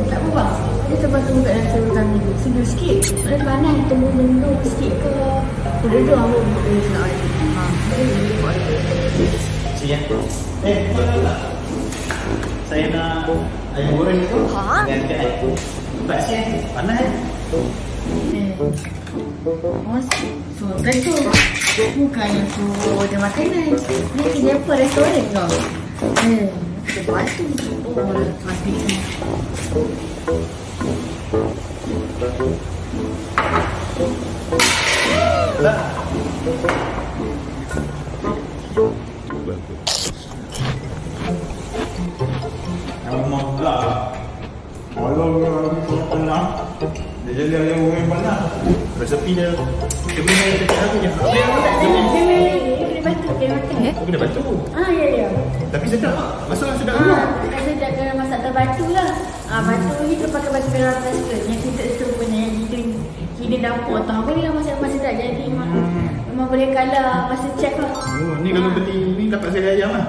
Tak apa bang. Dia terbantu kat dalam seluruh ni. Sejuk sikit. Boleh panas. Tunggu benda sikit ke. Benda aku nak ada. Boleh buat ada. Cik ya. Saya nak ayam goreng tu. Dengan ikan air. Buat siap. Panas So, kan tu bukannya tu dia makanan. Ni kerja apa restoran kau? Dia batu. Oh, mati. Dah. Nama pula. Kalau orang pernah dia jadi ayam goreng panas. Resepi dia boleh dekat aku je. Dia batu, dia makan. Aku kena batu. Ya. Tapi sedap tak? Masalah sedap juga. Sedap kena masak terbatu lah. Batu ni tu pakai batu merah plastik. Yang kita tu punya yang hidden dapur tau. Boleh lah masak sedap jadi memang boleh kalah masa check lah. Ni kalau beli ni dapat saya ayam lah.